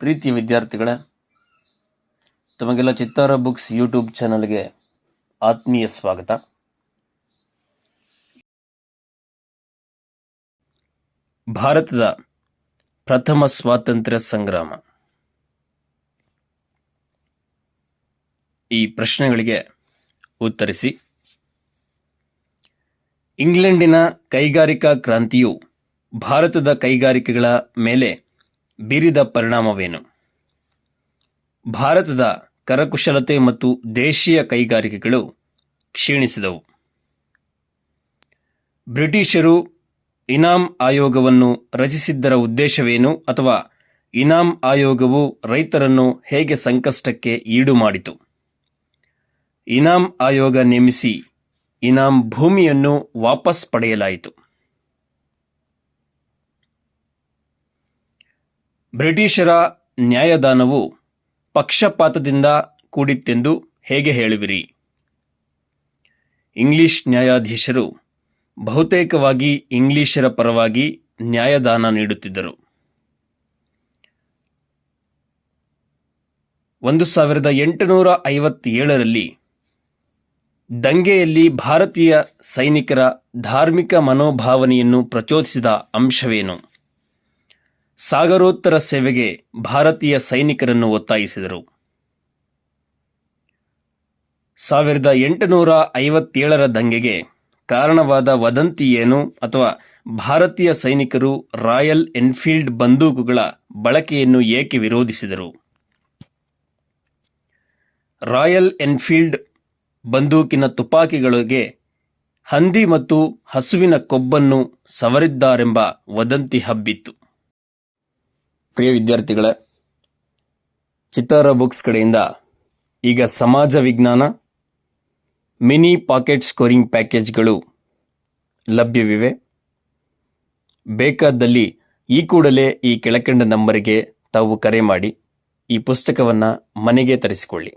ಪ್ರೀತಿಯ ವಿದ್ಯಾರ್ಥಿಗಳೇ, ತಮಗೆಲ್ಲ ಚಿತ್ತಾರ ಬುಕ್ಸ್ ಯೂಟ್ಯೂಬ್ ಚಾನಲ್ಗೆ ಆತ್ಮೀಯ ಸ್ವಾಗತ. ಭಾರತದ ಪ್ರಥಮ ಸ್ವಾತಂತ್ರ್ಯ ಸಂಗ್ರಾಮ. ಈ ಪ್ರಶ್ನೆಗಳಿಗೆ ಉತ್ತರಿಸಿ. ಇಂಗ್ಲೆಂಡಿನ ಕೈಗಾರಿಕಾ ಕ್ರಾಂತಿಯು ಭಾರತದ ಕೈಗಾರಿಕೆಗಳ ಮೇಲೆ ಬೀರಿದ ಪರಿಣಾಮವೇನು? ಭಾರತದ ಕರಕುಶಲತೆ ಮತ್ತು ದೇಶೀಯ ಕೈಗಾರಿಕೆಗಳು ಕ್ಷೀಣಿಸಿದವು. ಬ್ರಿಟಿಷರು ಇನಾಮ್ ಆಯೋಗವನ್ನು ರಚಿಸಿದ್ದರ ಉದ್ದೇಶವೇನು, ಅಥವಾ ಇನಾಮ್ ಆಯೋಗವು ರೈತರನ್ನು ಹೇಗೆ ಸಂಕಷ್ಟಕ್ಕೆ ಈಡು ಮಾಡಿತು? ಇನಾಮ್ ಆಯೋಗ ನೇಮಿಸಿ ಇನಾಮ್ ಭೂಮಿಯನ್ನು ವಾಪಸ್ ಪಡೆಯಲಾಯಿತು. ಬ್ರಿಟಿಷರ ನ್ಯಾಯದಾನವು ಪಕ್ಷಪಾತದಿಂದ ಕೂಡಿತ್ತೆಂದು ಹೇಗೆ ಹೇಳುವಿರಿ? ಇಂಗ್ಲಿಷ್ ನ್ಯಾಯಾಧೀಶರು ಬಹುತೇಕವಾಗಿ ಇಂಗ್ಲಿಷರ ಪರವಾಗಿ ನ್ಯಾಯದಾನ ನೀಡುತ್ತಿದ್ದರು. 1857ರಲ್ಲಿ ದಂಗೆಯಲ್ಲಿ ಭಾರತೀಯ ಸೈನಿಕರ ಧಾರ್ಮಿಕ ಮನೋಭಾವನೆಯನ್ನು ಪ್ರಚೋದಿಸಿದ ಅಂಶವೇನು? ಸಾಗರೋತ್ತರ ಸೇವೆಗೆ ಭಾರತೀಯ ಸೈನಿಕರನ್ನು ಒತ್ತಾಯಿಸಿದರು. 1857ರ ದಂಗೆಗೆ ಕಾರಣವಾದ ವದಂತಿ ಏನು, ಅಥವಾ ಭಾರತೀಯ ಸೈನಿಕರು ರಾಯಲ್ ಎನ್ಫೀಲ್ಡ್ ಬಂದೂಕುಗಳ ಬಳಕೆಯನ್ನು ಏಕೆ ವಿರೋಧಿಸಿದರು? ರಾಯಲ್ ಎನ್ಫೀಲ್ಡ್ ಬಂದೂಕಿನ ತುಪಾಕಿಗಳಿಗೆ ಹಂದಿ ಮತ್ತು ಹಸುವಿನ ಕೊಬ್ಬನ್ನು ಸವರಿದ್ದಾರೆಂಬ ವದಂತಿ ಹಬ್ಬಿತ್ತು. ಪ್ರಿಯ ವಿದ್ಯಾರ್ಥಿಗಳೇ, ಚಿತ್ತಾರ ಬುಕ್ಸ್ ಕಡೆಯಿಂದ ಈಗ ಸಮಾಜ ವಿಜ್ಞಾನ ಮಿನಿ ಪಾಕೆಟ್ ಸ್ಕೋರಿಂಗ್ ಪ್ಯಾಕೇಜ್ಗಳು ಲಭ್ಯವಿವೆ. ಬೇಕಾದಲ್ಲಿ ಈ ಕೂಡಲೇ ಈ ಕೆಳಕಂಡ ನಂಬರಿಗೆ ತಾವು ಕರೆ ಮಾಡಿ ಈ ಪುಸ್ತಕವನ್ನು ಮನೆಗೆ ತರಿಸಿಕೊಳ್ಳಿ.